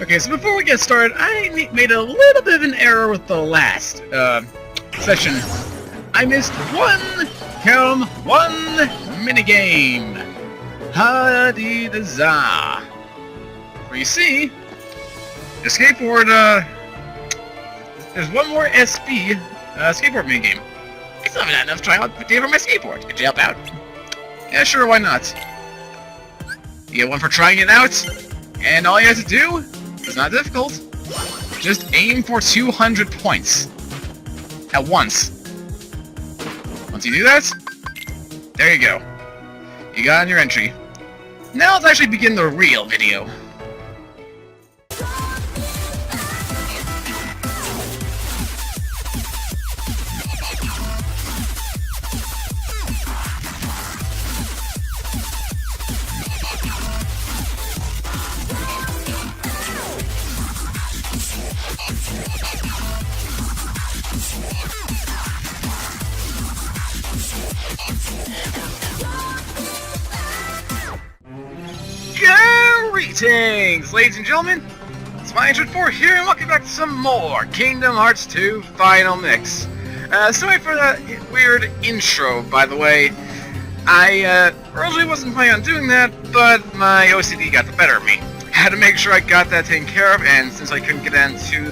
Okay, so before we get started, I made a little bit of an error with the last session. I missed one minigame. Ha-dee-da-za. Where you see, the skateboard, there's one more SB skateboard minigame. I still haven't had enough trying out for my skateboard. Could you help out? Yeah, sure, why not? You get one for trying it out, and all you have to do, it's not difficult, just aim for 200 points at once. Once you do that, there you go. You got on your entry. Now let's actually begin the real video. Greetings, ladies and gentlemen. It's my Agent 4 here, and welcome back to some more Kingdom Hearts 2 Final Mix. Sorry for that weird intro, by the way. I originally wasn't planning on doing that, but my OCD got the better of me. Had to make sure I got that taken care of, and since I couldn't get into,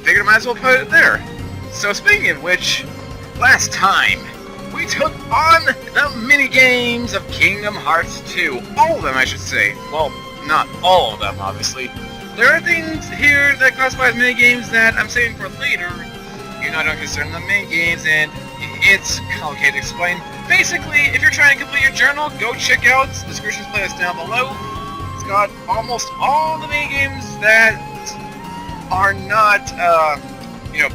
figured I might as well put it there. So speaking of which, last time we took on the mini-games of Kingdom Hearts 2. All of them, I should say. Well, not all of them, obviously. There are things here that classify as mini-games that I'm saving for later. You know, I don't consider them mini-games, and it's complicated to explain. Basically, if you're trying to complete your journal, go check out the descriptions playlist down below. It's got almost all the mini-games that are not,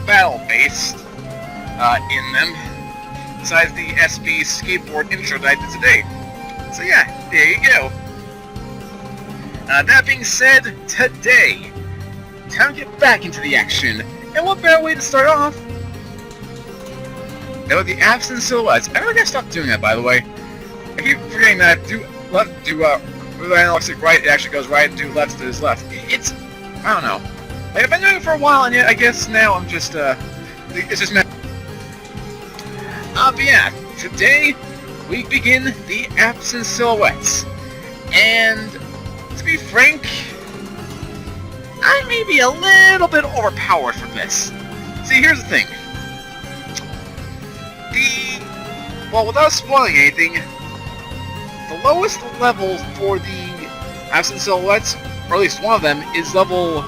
battle-based in them. Besides the SB skateboard intro that I did today. So yeah, there you go. That being said, today, time to get back into the action. And what better way to start off than with the absent silhouettes. I really gotta stop doing that, by the way. I keep forgetting that do analog stick right, it actually goes right, do left, it is left. It's, I don't know. Like, I've been doing it for a while, and yet I guess now I'm just, it's just but yeah, today we begin the absent silhouettes, and to be frank, I may be a little bit overpowered for this. See, here's the thing. Without spoiling anything, the lowest level for the absent silhouettes, or at least one of them, is level,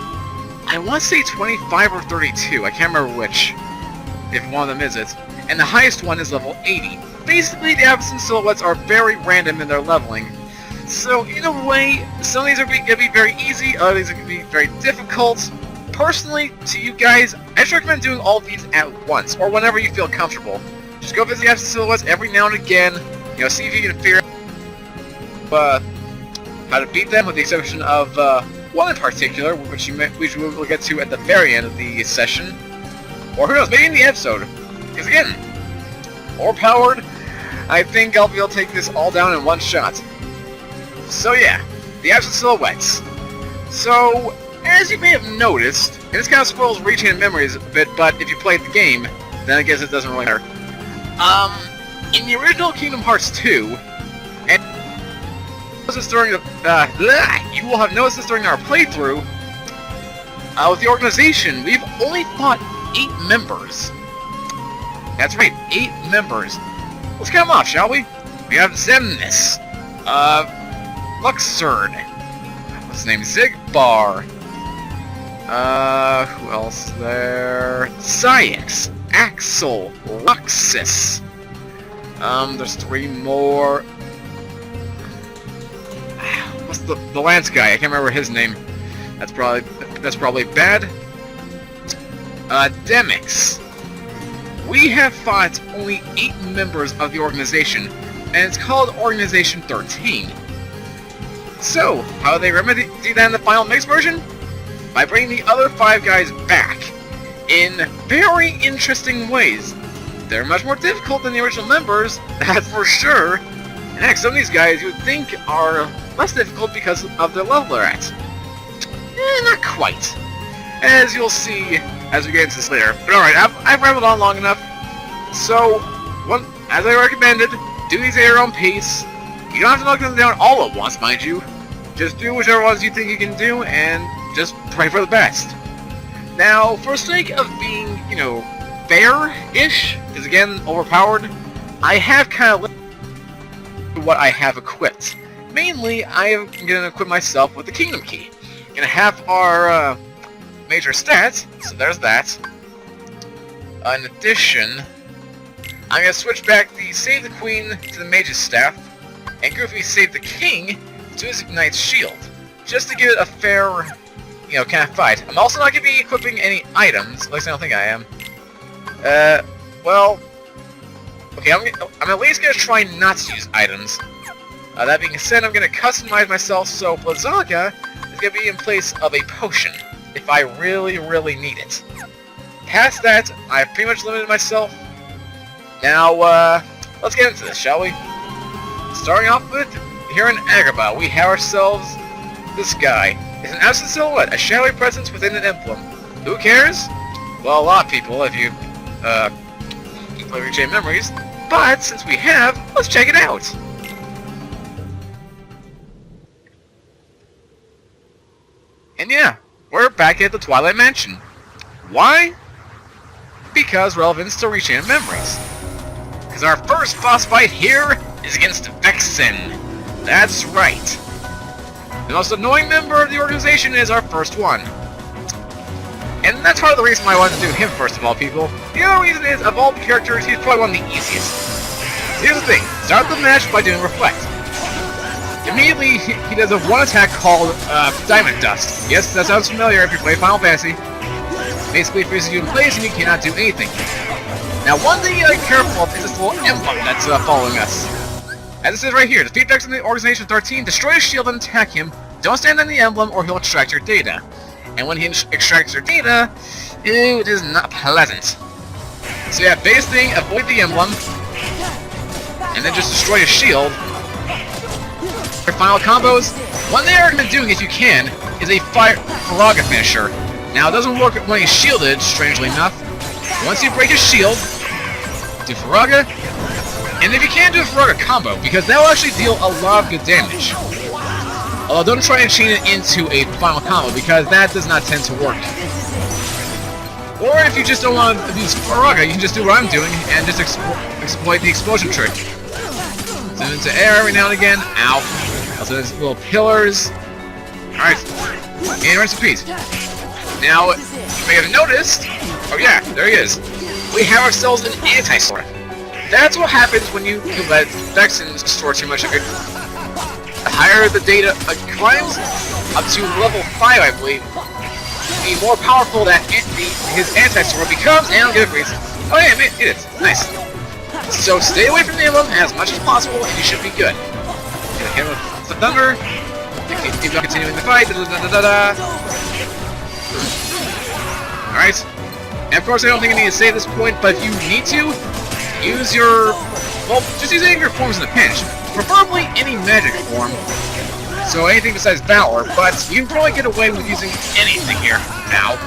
I want to say 25 or 32, I can't remember which, if one of them is it. And the highest one is level 80. Basically, the absent silhouettes are very random in their leveling. So, either way, some of these are going to be very easy, others are going to be very difficult. Personally, to you guys, I just recommend doing all of these at once, or whenever you feel comfortable. Just go visit the absent silhouettes every now and again, see if you can figure out how to beat them, with the exception of one in particular, which we will get to at the very end of the session. Or who knows, maybe in the episode. Because again, overpowered, I think I'll be able to take this all down in one shot. So yeah, the absent silhouettes. So, as you may have noticed, and this kind of spoils Rechain Memories a bit, but if you played the game, then I guess it doesn't really matter. In the original Kingdom Hearts 2, and you will have noticed this during our playthrough, with the organization, we've only fought 8 members. That's right, 8 members. Let's count them off, shall we? We have Zemnis, Luxord, what's his name, Zigbar, who else is there? Syx, Axel, Luxus, there's 3 more. What's the Lance guy? I can't remember his name. That's probably bad. Demix. We have fought only 8 members of the organization, and it's called Organization 13. So, how do they remedy that in the final mix version? By bringing the other 5 guys back, in very interesting ways. They're much more difficult than the original members, that's for sure, Next, some of these guys you would think are less difficult because of their level they're at. Not quite. As you'll see as we get into this later. But alright, I've rambled on long enough. So, as I recommended, do these at your own pace. You don't have to knock them down all at once, mind you. Just do whichever ones you think you can do, and just pray for the best. Now, for sake of being, fair-ish, because again, overpowered, I have kind of what I have equipped. Mainly, I am going to equip myself with the Kingdom Key. Going to have our major stats, so there's that. In addition, I'm going to switch back the Save the Queen to the Mage's Staff, and Goofy Save the King to his Ignite Shield, just to give it a fair, kind of fight. I'm also not going to be equipping any items, at least I don't think I am. Well, okay, I'm at least going to try not to use items. That being said, I'm going to customize myself so Blahzaga is going to be in place of a potion, if I really, really need it. Past that, I've pretty much limited myself. Now, let's get into this, shall we? Starting off with, here in Agrabah, we have ourselves this guy. It's an absent silhouette, a shadowy presence within an emblem. Who cares? Well, a lot of people, if you, play Rechain Memories. But, since we have, let's check it out! And yeah, we're back at the Twilight Mansion. Why? Because relevance to Rechain Memories. Because our first boss fight here is against Vexen. That's right. The most annoying member of the organization is our first one. And that's part of the reason why I wanted to do him first of all, people. The other reason is, of all the characters, he's probably one of the easiest. So here's the thing. Start the match by doing Reflect. Immediately, he does a one attack called Diamond Dust. Yes, that sounds familiar if you play Final Fantasy. Basically freezes you in place and you cannot do anything. Now, one thing you gotta be careful of is this little emblem that's following us. As it says right here, defeat Vexen in the Organization 13, destroy his shield and attack him. Don't stand on the emblem or he'll extract your data. And when he extracts your data, it is not pleasant. So yeah, biggest thing, avoid the emblem, and then just destroy his shield. Your final combos, one thing you're doing if you can, is a Faraga finisher. Now it doesn't work when he's shielded, strangely enough. Once you break his shield, do Faraga, and if you can do a Faraga combo, because that will actually deal a lot of good damage. Although don't try and chain it into a final combo, because that does not tend to work. Or if you just don't want to use Faraga, you can just do what I'm doing, and just exploit the explosion trick. Send into air every now and again. Ow. Also there's little pillars. Alright. And rest in peace. Now, you may have noticed... Oh yeah, there he is. We have ourselves an anti-Sora. That's what happens when you let Vexen store too much of your... The higher the data climbs, up to level 5 I believe, the more powerful that his anti-Sora becomes, and I'll get a freeze. Oh yeah, it is. Nice. So stay away from the emblem as much as possible, and you should be good. Hit him with the thunder. Keep on continuing the fight. Alright. And of course, I don't think I need to say this point, but if you need to, use your... Well, just use any of your forms in a pinch. Preferably any magic form. So anything besides Valor, but you can probably get away with using anything here now.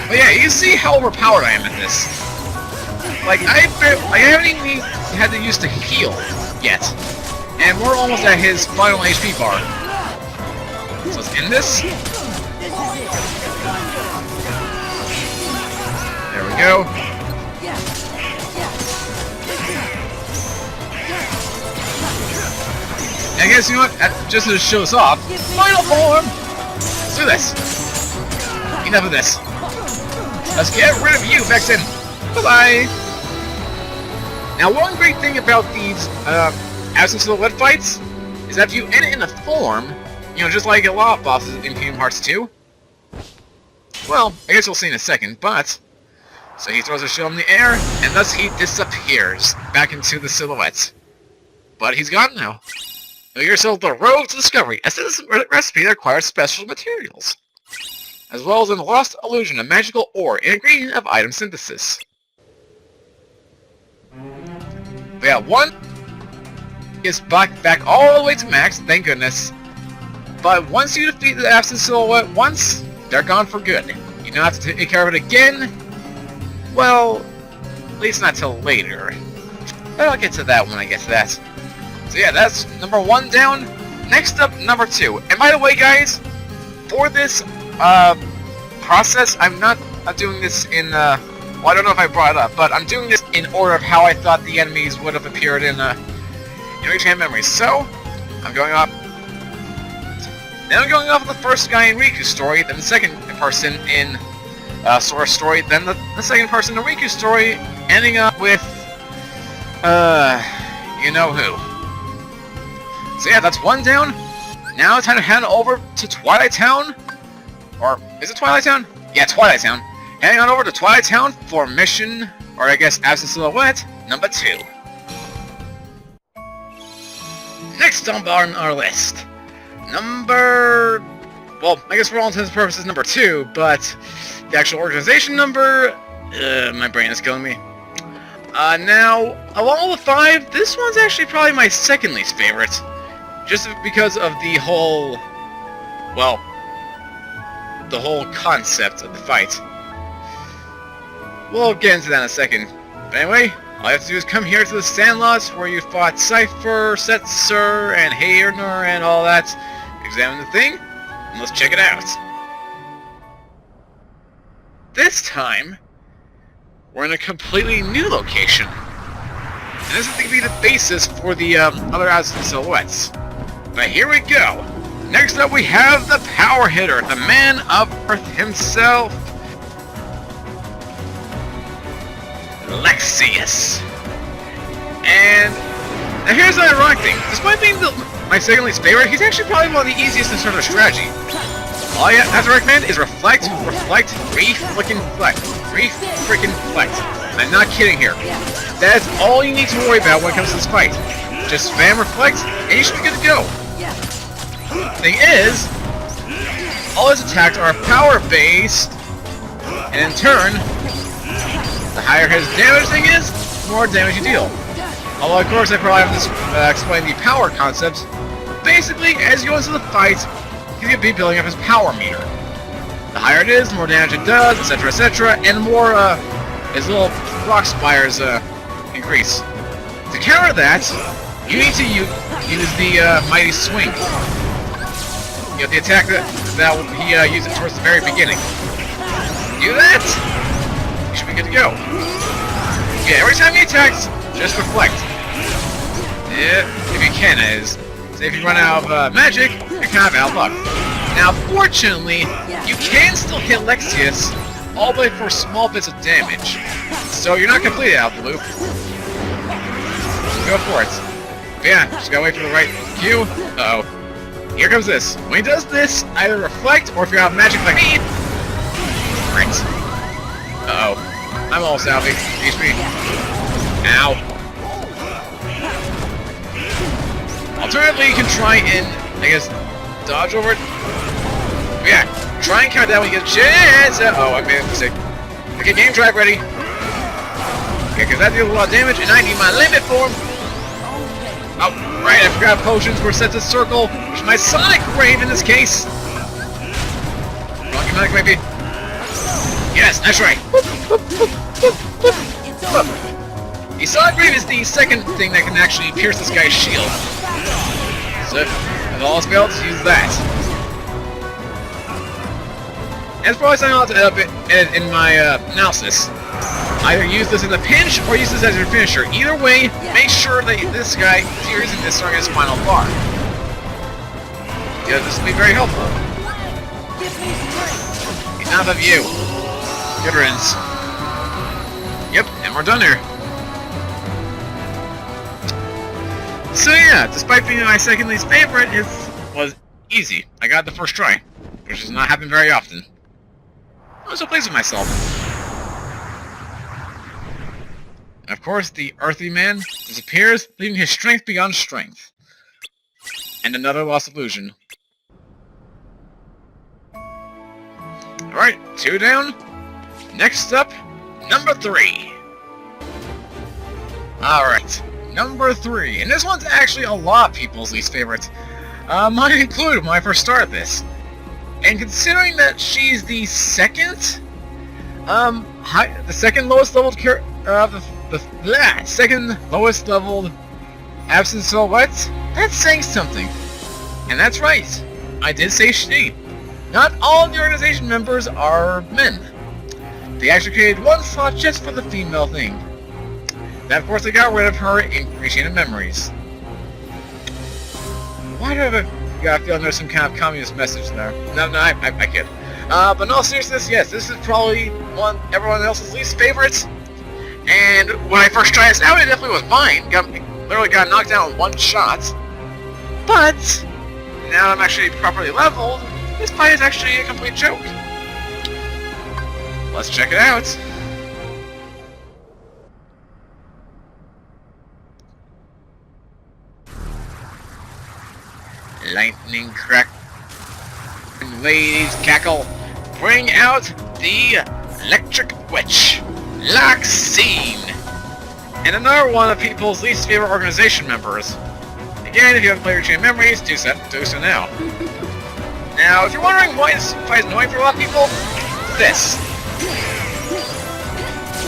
But yeah, you see how overpowered I am at this. Like, I haven't even had to use to heal yet. And we're almost at his final HP bar. So let's end this. There we go. I guess, you know what, just to show us off, final form! Let's do this! Enough of this. Let's get rid of you, Vexen! Bye-bye! Now, one great thing about these, absent silhouette fights, is that if you end it in a form, just like a lot of bosses in Kingdom Hearts 2, well, I guess we'll see in a second, but... So he throws a shield in the air, and thus he disappears back into the silhouette. But he's gone now. Know yourself the road to discovery. A citizen recipe that requires special materials, as well as an lost illusion, a magical ore, and ingredient of item synthesis. But yeah, one gets back all the way to max, thank goodness. But once you defeat the absent silhouette once, they're gone for good. You don't have to take care of it again. Well, at least not till later. But I'll get to that when I get to that. So yeah, that's number 1 down. Next up, number 2. And by the way, guys, for this process, I'm not doing this in, well, I don't know if I brought it up, but I'm doing this in order of how I thought the enemies would have appeared in Reclaim Memories. So, I'm going off. Then I'm going off of the first guy in Riku's story, then the second person in Sora's story, then the second person in Riku's story, ending up with, you know who. So yeah, that's 1 down. Now it's time to hand over to Twilight Town. Or, is it Twilight Town? Yeah, Twilight Town. Heading on over to Twilight Town for mission, or I guess Absent Silhouette, number 2. Next on our list. Number... well, I guess for all intents and purposes number 2, but the actual organization number... my brain is killing me. Now, of all the 5, this one's actually probably my second least favorite. Just because of the whole... well... the whole concept of the fight. We'll get into that in a second. But anyway, all you have to do is come here to the Sandlots where you fought Cypher, Setzer, and Hayner and all that. Examine the thing, and let's check it out. This time, we're in a completely new location. And this is going to be the basis for the other Absent Silhouettes. But here we go. Next up we have the power hitter, the man of Earth himself, Lexaeus. And now here's the ironic thing. Despite being my second least favorite, he's actually probably one of the easiest in terms of strategy. All you have to recommend is reflect, re-flickin' reflect. I'm not kidding here. That's all you need to worry about when it comes to this fight. Just spam reflect, and you should be good to go. Thing is, all his attacks are power-based, and in turn, the higher his damage thing is, the more damage you deal. Although, of course, I probably have to explain the power concept. Basically, as you go into the fight, he's going to be building up his power meter. The higher it is, the more damage it does, etc., and the more his little rock spires increase. To counter that, you need to use the Mighty Swing. You know, the attack that he used towards the very beginning. Do that, you should be good to go. Yeah, every time he attacks, just reflect. Yeah, if you can, that is. So if you run out of magic, you're kind of out of luck. Now, fortunately, you can still hit Lexaeus all the way for small bits of damage. So you're not completely out of the loop. Go for it. But yeah, just gotta wait for the right cue. Uh-oh. Here comes this. When he does this, either reflect, or if you're out of magic like me... right. Uh-oh. I'm almost out of HP. Ow. Alternatively, you can try and, I guess, dodge over it. But yeah, try and count down when you get a chance. Uh-oh, I made a mistake. Okay, game drive ready. Okay, because that deals a lot of damage, and I need my limit form. Oh, right, I forgot potions were set to circle, which is my Sonic Grave in this case. Wrong Sonic maybe? Yes, that's right. The Sonic Grave is the second thing that can actually pierce this guy's shield. So, if all else fails, use that. And it's probably something I'll have to edit in my analysis. Either use this in the pinch, or use this as your finisher. Either way, make sure that this guy is using this during his final bar. Because this will be very helpful. Enough of you. Good riddance. Yep, and we're done here. So yeah, despite being my second least favorite, it was easy. I got it the first try, which does not happen very often. I was so pleased with myself. And of course, the earthy man disappears, leaving his strength beyond strength. And another lost illusion. Alright, 2 down. Next up, number 3. Alright, number 3. And this one's actually a lot of people's least favorite. Mine included when I first started this. And considering that she's the second, the second lowest leveled second lowest leveled absent silhouette, that's saying something. And that's right, I did say she. Not all of the organization members are men. They actually created one slot just for the female thing. Then of course they got rid of her in Creation of Memories. Why do I have a got feeling there's some kind of communist message there? No, I kid. But in all seriousness, yes, this is probably one everyone else's least favorites. And when I first tried this out, it definitely was mine. Literally got knocked down in one shot. But now I'm actually properly leveled, this fight is actually a complete joke. Let's check it out. Lightning crack, ladies cackle, bring out the electric witch, Loxine, and another one of people's least favorite organization members. Again, if you haven't played Chain Memories, do so now. Now, if you're wondering why this fight is annoying for a lot of people, this.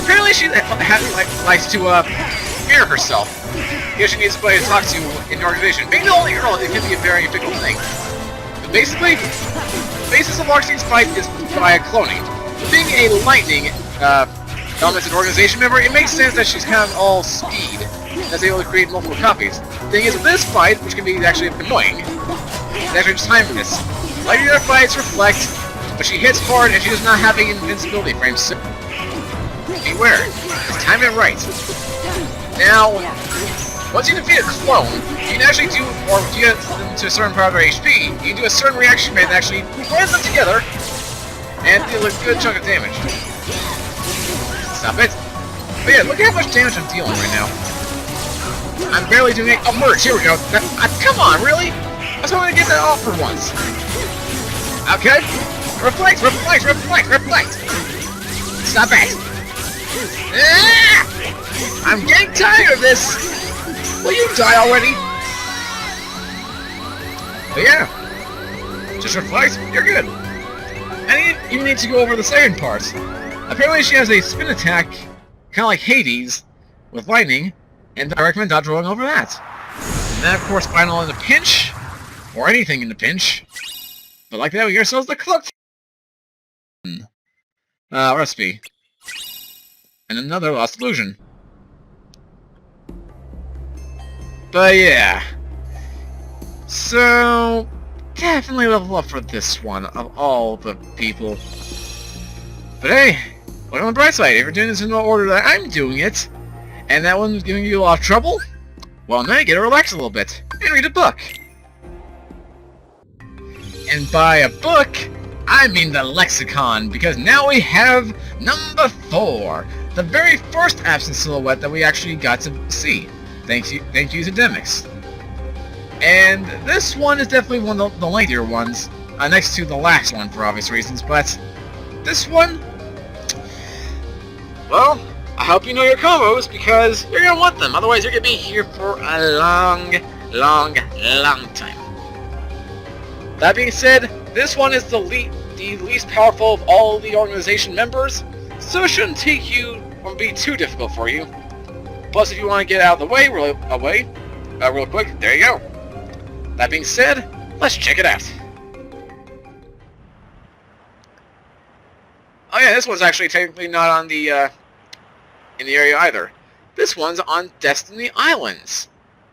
Apparently she likes to fear herself. Because she needs somebody to talk to in the organization. Being the only girl, it can be a very difficult thing. But basically, the basis of Loxine's fight is via cloning. Being a lightning elemented organization member, it makes sense that she's kind of all speed, that's able to create multiple copies. The thing is, with this fight, which can be actually annoying, is actually just timing this. Lightning fights reflect, but she hits hard and she does not have an invincibility frame, so beware, just time it right. Now, once you defeat a clone, you can actually do, or if you get them to a certain part of their HP, you can do a certain reaction rate that actually blends them together and deal a good chunk of damage. Stop it. But yeah, look at how much damage I'm dealing right now. I'm barely doing it. Oh, merge, here we go. Come on, really? I was hoping to get that off for once. Okay. Reflect, reflect, reflect, reflect. Stop it. Ah! I'm getting tired of this. Will you die already? But yeah, just reflect, you're good. And you need to go over the second part. Apparently she has a spin attack, kind of like Hades, with lightning, and I recommend dodge rolling over that. And then of course final in a pinch, or anything in the pinch. But like that we get ourselves the cloaked recipe. And another lost illusion. But yeah, so definitely level up for this one of all the people. But hey, look on the bright side. If you're doing this in the order that I'm doing it, and that one's giving you a lot of trouble, well now you get to relax a little bit and read a book. And by a book, I mean the lexicon, because now we have number 4, the very first absent silhouette that we actually got to see. Thank you to Demix. And this one is definitely one of the lengthier ones, next to the last one for obvious reasons, but this one, well, I hope you know your combos, because you're going to want them, otherwise you're going to be here for a long, long, long time. That being said, this one is the least powerful of all the organization members, so it shouldn't take you or be too difficult for you. Plus, if you want to get out of the way real quick, there you go. That being said, let's check it out. Oh yeah, this one's actually technically not on the in the area either. This one's on Destiny Islands.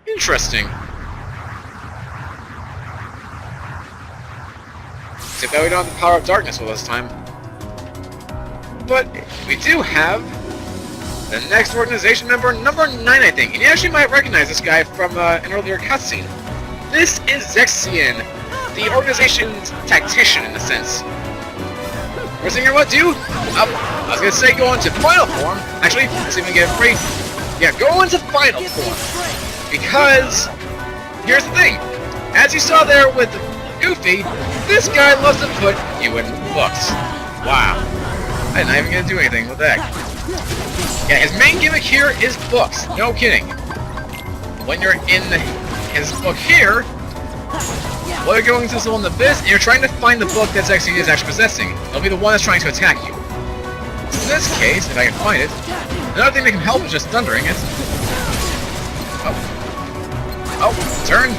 Interesting. Except that we don't have the power of darkness with us this time. But we do have the next organization member, number 9, I think. And you actually might recognize this guy from an earlier cutscene. This is Zexian, the organization's tactician, in a sense. First thing you're going to do, I was going to say go into final form. Actually, let's see if we can get it free. Yeah, go into final form. Because, here's the thing. As you saw there with Goofy, this guy loves to put you in books. Wow. I'm not even going to do anything with that. Yeah, his main gimmick here is books. No kidding. when you're in his book here, well, you're going to this little abyss, and you're trying to find the book that actually is possessing. It'll be the one that's trying to attack you. In this case, if I can find it, another thing that can help is just thundering it. Oh, turn.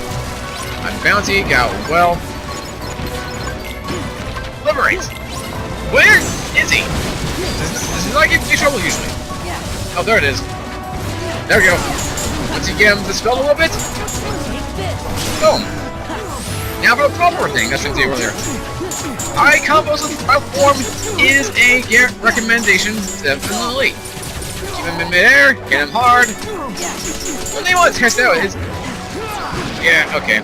My bounty got well. Liberate. Where is he? This is not giving me trouble usually. Oh, there it is. There we go. Once you get him dispelled a little bit, boom. Now for the proper thing, that's what I did earlier. High combos with final form is a recommendation, definitely. Keep him in midair, get him hard. One thing I want to test out is... Yeah, okay.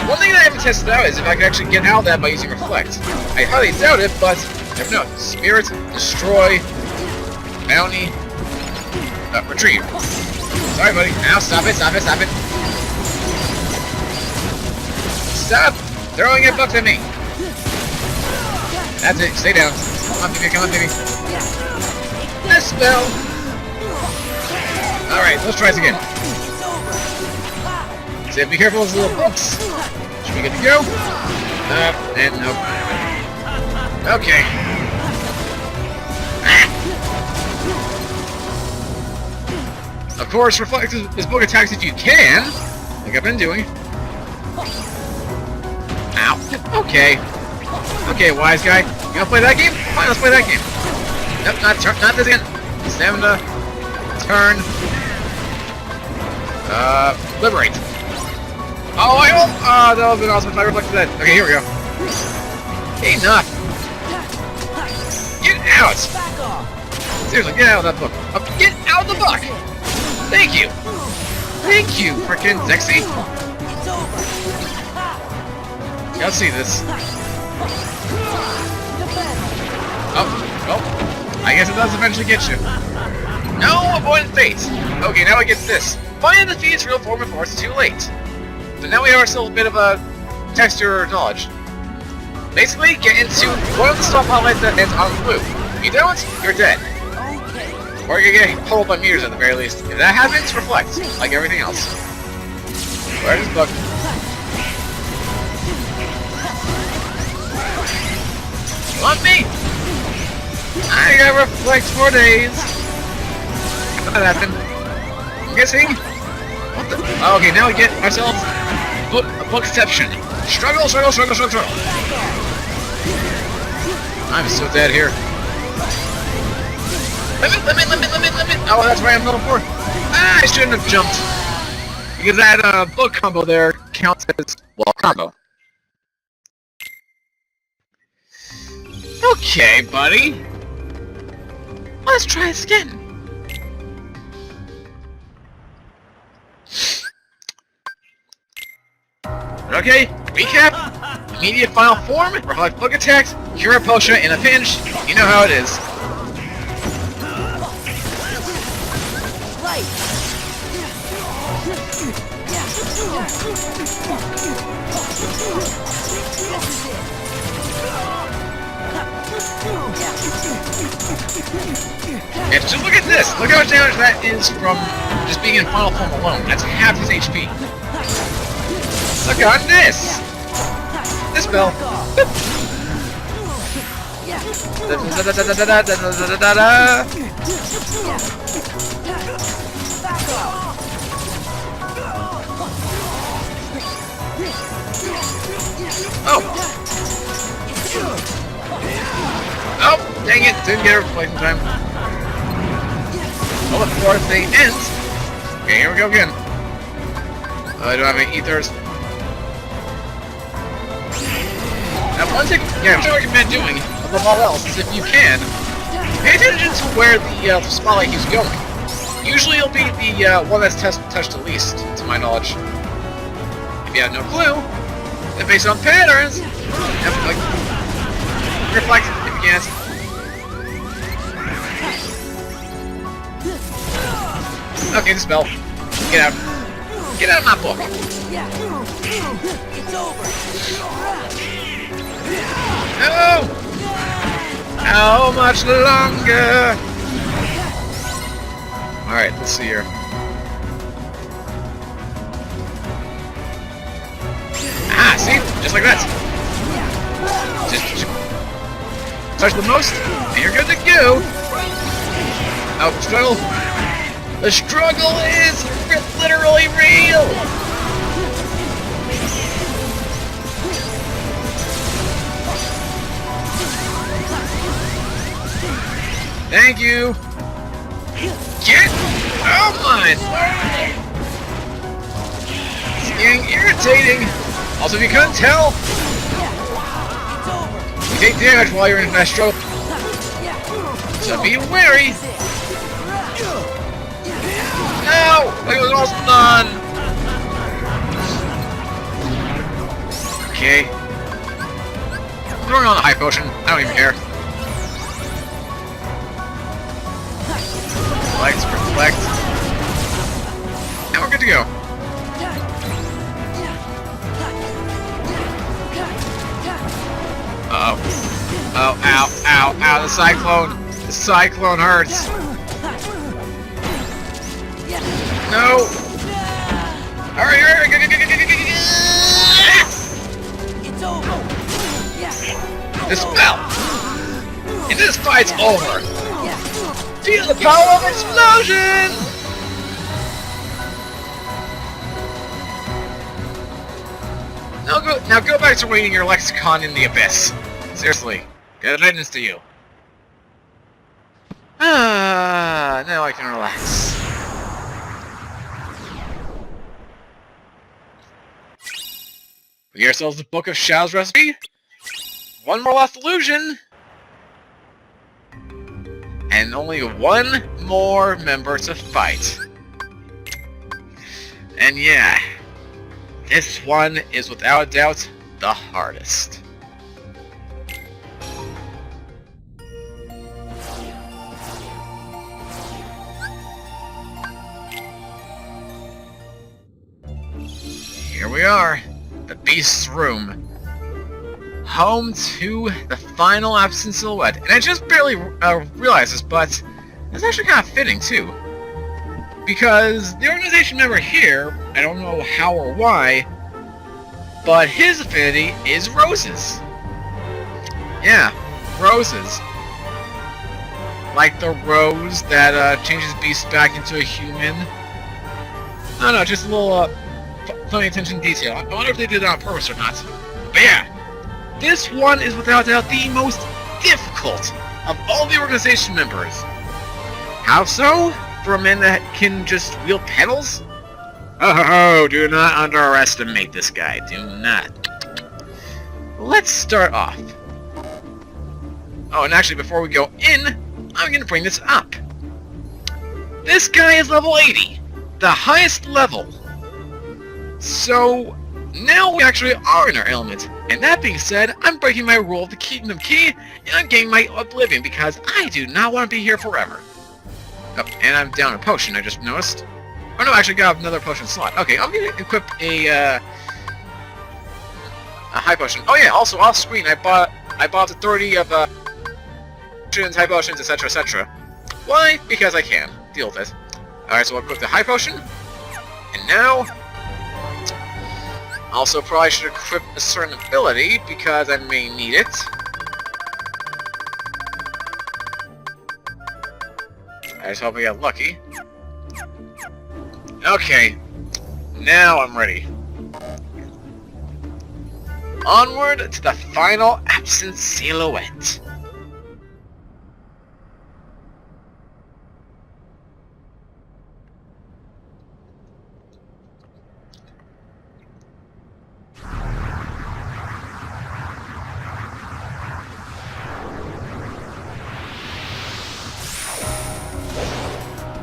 One thing that I haven't tested out is if I can actually get out of that by using Reflect. I highly doubt it, but never know. Spirit, Destroy, Bounty, Retrieve. Sorry, buddy. Now, stop it, stop it, stop it. Stop throwing it back to me. That's it. Stay down. Come on, baby. Come on, baby. This spell. Alright, let's try this again. So be careful with those little books. Should we get to go? And nope. Okay. Of course, reflect his book attacks if you can, like I've been doing. Ow. Okay. Okay, wise guy. You wanna play that game? Fine, let's play that game. Nope, not this again. Stamina. Turn. Liberate. Oh, I hope! Ah, that would have been awesome if I reflected that. Okay, here we go. Enough! Get out! Seriously, get out of that book. Get out of the book! Thank you! Thank you, frickin' Zexy! Y'all see this. Oh, I guess it does eventually get you. No avoidant fate! Okay, now we get this. Find the defeat's real form before it's too late. So now we have ourselves a bit of a texture knowledge. Basically, get into one of the stop highlights that ends on blue. If you don't, you're dead. Or you're getting pulled by meters at the very least. If that happens, reflect, like everything else. Where's this book? You want me? I got reflect for days. That happened. I'm guessing. What the? Oh, okay, now we get ourselves bookception. Struggle, struggle, struggle, struggle, struggle. I'm so dead here. Limit, limit, limit, limit, limit. Oh, that's why I'm level 4. Ah, I shouldn't have jumped. Because that book combo there counts as, well, combo. Okay, buddy. Let's try this again. Okay, recap. Immediate final form, reflect book attacks, cure a potion in a pinch. You know how it is. And just look at this. Look how much damage that is from just being in final form alone. That's half his HP. Look on this! This spell. Oh! Oh! Dang it! Didn't get her in time. Well, before the thing ends. Okay, here we go again. I don't have any ethers. Now, one thing, yeah, I recommend doing, above all else, is if you can, pay attention to where the spotlight is going. Usually it'll be the one that's touched the least, to my knowledge. If you have no clue, then based on patterns, you have to, like, reflect if you can't. Okay, the spell. Get out. Get out of my book. It's over. No! How much longer? Alright, let's see here. Just like that. Just touch the most, and you're good to go. Oh, struggle. The struggle is literally real. Thank you. Get out mine. It's getting irritating. Also, if you couldn't tell, you take damage while you're in that struggle. So be wary. No! It was almost done! Okay. I'm throwing on the high potion. I don't even care. Reflect. And we're good to go. Uh-oh. Oh, ow, ow, ow, the cyclone! The cyclone hurts! No! Hurry, hurry! It's over! Dispel! And this fight's over! Feel the power of explosion! Now go back to reading your lexicon in the abyss. Seriously, good riddance to you. Ah, now I can relax. We get ourselves the Book of Shadows recipe. One more lost illusion. And only one more member to fight. And yeah, this one is without a doubt the hardest. Here we are, the Beast's Room. Home to the final absent silhouette. And I just barely realized this, but it's actually kind of fitting too. Because the organization member here, I don't know how or why, but his affinity is roses. Yeah, roses. Like the rose that changes Beast back into a human. I don't know, just a little funny attention to detail. I wonder if they did that on purpose or not. But yeah. This one is without doubt the most difficult of all the organization members. How so? For a man that can just wield pedals? Oh, do not underestimate this guy. Do not. Let's start off. Oh, and actually, before we go in, I'm going to bring this up. This guy is level 80. The highest level. So, now we actually are in our element. And that being said, I'm breaking my rule of the Kingdom Key, and I'm getting my Oblivion, because I do not want to be here forever. Oh, and I'm down a potion, I just noticed. Oh no, I actually got another potion slot. Okay, I'm gonna equip a high potion. Oh yeah, also off screen, I bought the 30 of potions, high potions, etc, etc. Why? Because I can. Deal with it. Alright, so I'll equip the high potion. And now... Also, probably should equip a certain ability, because I may need it. I just hope I get lucky. Okay. Now I'm ready. Onward to the final absent silhouette.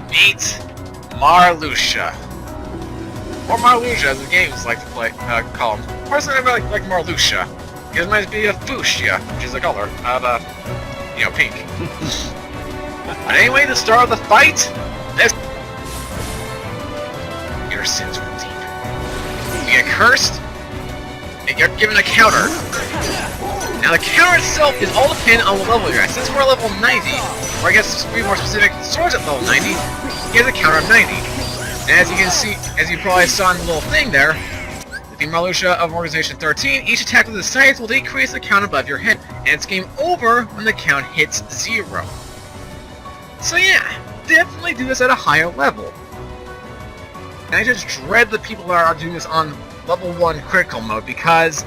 Meet Marluxia. Or Marluxia, as the games like to call him. Personally, I like Marluxia. It might be a fuchsia, which is a color of, pink. But anyway, the start of the fight, your sins were deep. You get cursed, and you're given a counter. Now the counter itself is all dependent on the level you're at. Since we're level 90, or I guess to be more specific, Sora's at level 90, he has a counter of 90. And as you can see, as you probably saw in the little thing there, With the Marluxia of Organization 13, each attack with the scythe will decrease the count above your head, and it's game over when the count hits 0. So yeah, definitely do this at a higher level. And I just dread the people that are doing this on level 1 critical mode, because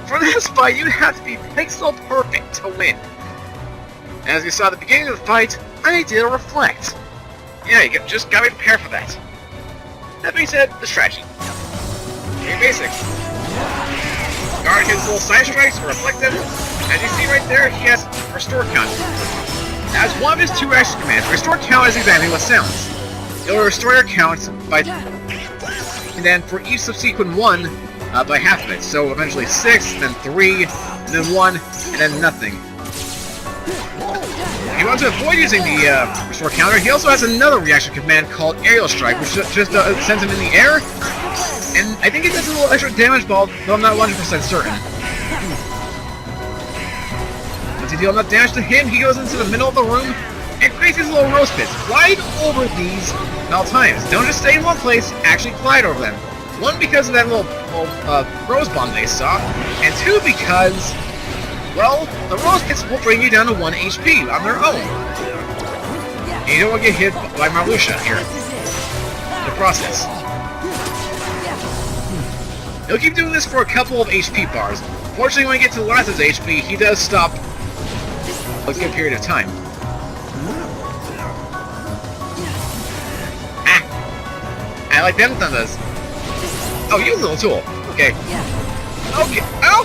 for this fight you have to be pixel perfect to win. As you saw at the beginning of the fight, I did a reflect. Yeah, you just gotta be prepared for that. That being said, the strategy. Very basic. Guard his little side strikes or reflect them. As you see right there, he has restore count. As one of his 2 action commands, restore count is exactly what sounds. It will restore your count by, and then for each subsequent one, by half of it. So eventually 6, then 3, and then 1, and then nothing. If you want to avoid using the restore counter, he also has another reaction command called Aerial Strike, which just sends him in the air, and I think it does a little extra damage, though I'm not 100% certain. Once you deal enough damage to him, he goes into the middle of the room and creates these little rose pits right over these at all times. Don't just stay in one place, actually glide over them. 1, because of that little rose bomb they saw, and 2, because, well, the rose pits will bring you down to 1 HP on their own. And you don't want to get hit by Marluxia here in the process. He'll keep doing this for a couple of HP bars. Fortunately, when you get to the last of his HP, he does stop a good period of time. Ah! I like them thunders. Oh, you little tool. Okay.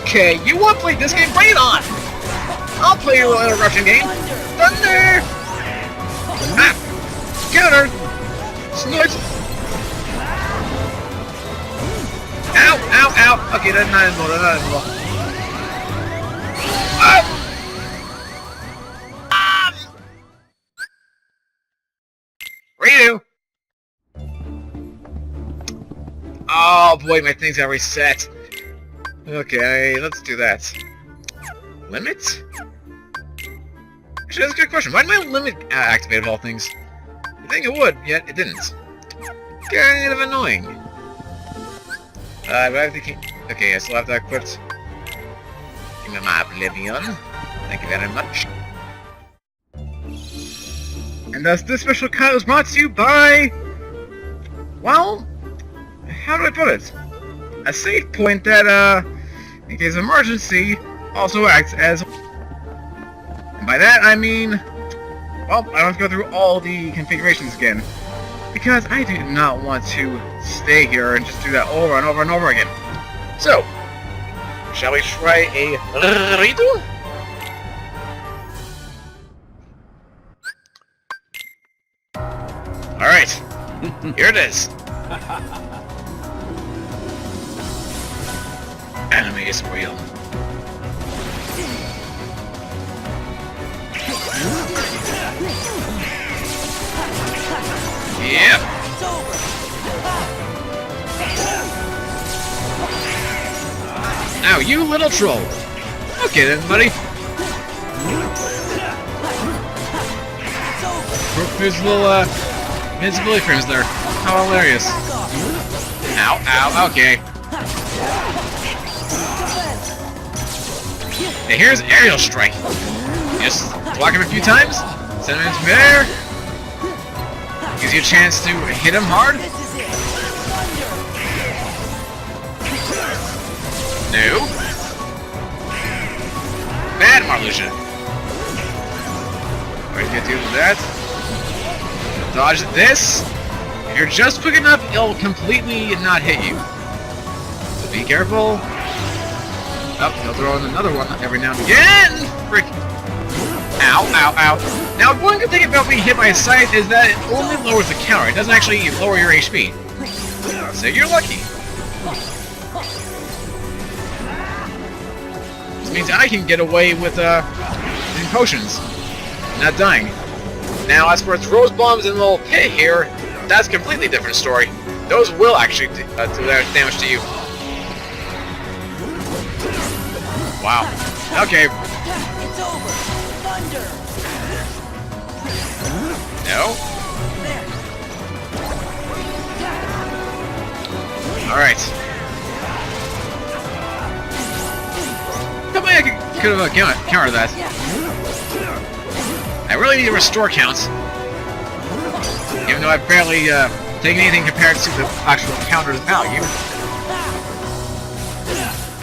Okay, you want to play this game? Bring it on! I'll play your little interruption game. Thunder! Ah! Counter! Snort! Ow! Ow! Ow! Okay, that's not anymore. That's not anymore. Ah! Redo! Oh boy, my things got reset. Okay, let's do that. Limit? Actually, that's a good question. Why did my limit activate of all things? I think it would, yet it didn't. Kind of annoying. But I have to keep... Okay, I still have that equipped. Give me my Oblivion. Thank you very much. And thus, this special cut was brought to you by... Well... How do I put it? A save point that, in case of emergency, also acts as... And by that, I mean... Well, I don't have to go through all the configurations again. Because I do not want to stay here and just do that over and over and over again. So, shall we try a redo? Alright, here it is. Enemy is real. Yep. Now, you little troll. Okay then, buddy. There's little, invincibility frames there. How hilarious. Ow, ow, okay. Now here's Aerial Strike. Just block him a few times, send him into midair. Gives you a chance to hit him hard. No. Bad Marluxia. What are you gonna do with that? Dodge this. If you're just quick enough, it'll completely not hit you. So be careful. Oh, he'll throw in another one every now and again! Frick! Ow, ow, ow. Now, one good thing about being hit by a scythe is that it only lowers the counter. It doesn't actually lower your HP. So you're lucky. This means I can get away with, using potions. Not dying. Now, as for its rose bombs and little pit here, that's a completely different story. Those will actually do damage to you. Wow. Okay. It's over. Thunder. No. Alright. something I could have countered that. I really need to restore counts. Even though I've barely taken anything compared to the actual counter's value.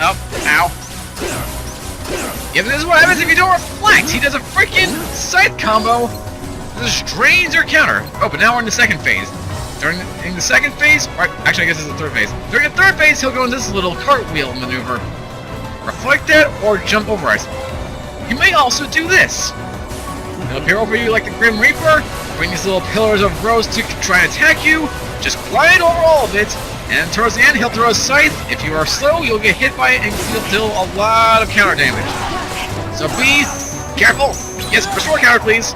Oh, ow. Yeah, but this is what happens if you don't reflect. He does a freaking scythe combo. This drains your counter. Oh, but now we're in the second phase. During the second phase, or actually I guess it's the third phase. During the third phase, he'll go into this little cartwheel maneuver. Reflect it or jump over it. You may also do this. He'll appear over you like the Grim Reaper, bring these little pillars of rose to try and attack you. Just glide over all of it, and towards the end, he'll throw a scythe. If you are slow, you'll get hit by it and you'll deal a lot of counter damage. So be careful. Yes, restore counter, please.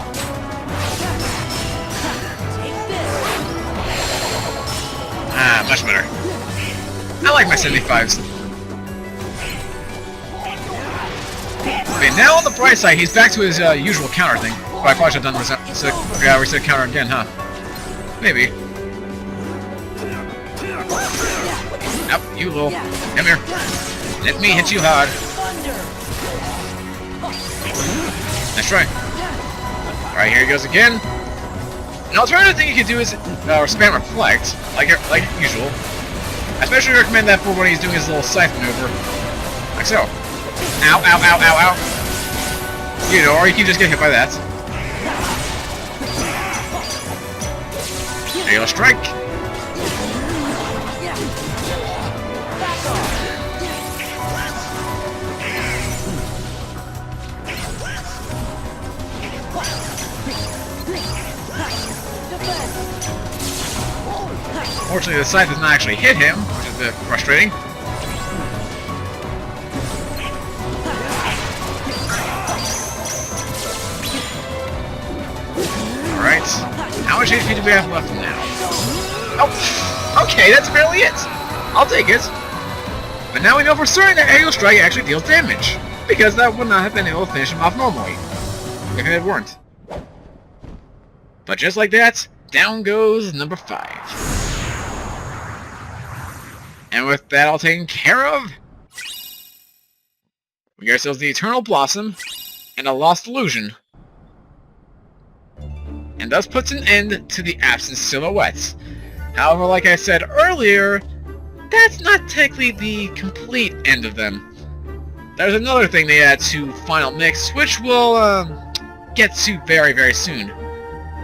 Ah, much better. I like my 75s. Okay, now on the bright side, he's back to his usual counter thing. But I probably should have done reset counter again, huh? Maybe. Nope, you little. Come here. Let me hit you hard. Nice try. Alright, here he goes again. An alternative thing you could do is spam reflect, like usual. I especially recommend that for when he's doing his little scythe maneuver. Like so. Ow, ow, ow, ow, ow. You know, or you can just get hit by that. There you go, strike. Fortunately, the scythe does not actually hit him, which is a bit frustrating. Alright, how much HP do we have left now? Oh, okay, that's barely it. I'll take it. But now we know for certain that aerial strike actually deals damage, because that would not have been able to finish him off normally, if it weren't. But just like that, down goes number 5. And with that all taken care of, we get ourselves the Eternal Blossom and a Lost Illusion. And thus puts an end to the absent silhouettes. However, like I said earlier, that's not technically the complete end of them. There's another thing they add to Final Mix, which we'll get to very, very soon.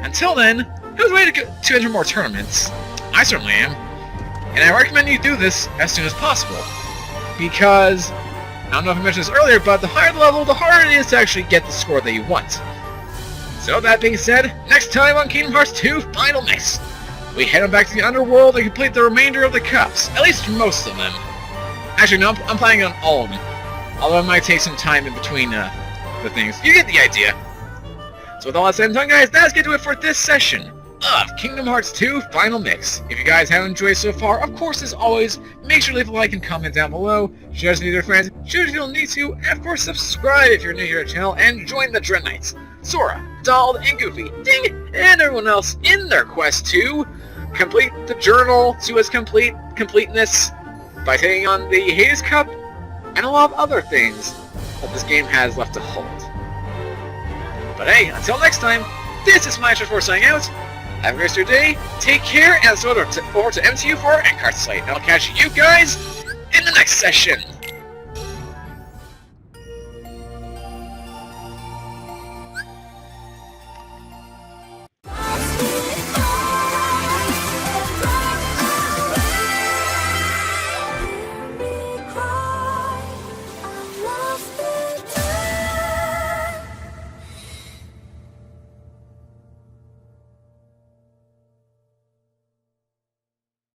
Until then, who's ready to enter more tournaments? I certainly am. And I recommend you do this as soon as possible. Because, I don't know if I mentioned this earlier, but the higher the level, the harder it is to actually get the score that you want. So that being said, next time on Kingdom Hearts 2 Final Mix, we head on back to the Underworld and complete the remainder of the cups. At least most of them. Actually, no, I'm planning on all of them. Although it might take some time in between the things. You get the idea. So with all that said and done, guys, that's going to do it for this session of Kingdom Hearts 2 Final Mix. If you guys have enjoyed so far, of course, as always, make sure to leave a like and comment down below, share this video with your friends, shoot if you don't need to, and of course subscribe if you're new here to the channel, and join the Dread Knights, Sora, Donald, and Goofy, Ding, and everyone else in their quest to complete the journal to its completeness by taking on the Hades Cup, and a lot of other things that this game has left to hold. But hey, until next time, this is Maestro4 signing out. Have a great rest of your day, take care, and let's over to MTU for our end card slate. And I'll catch you guys in the next session.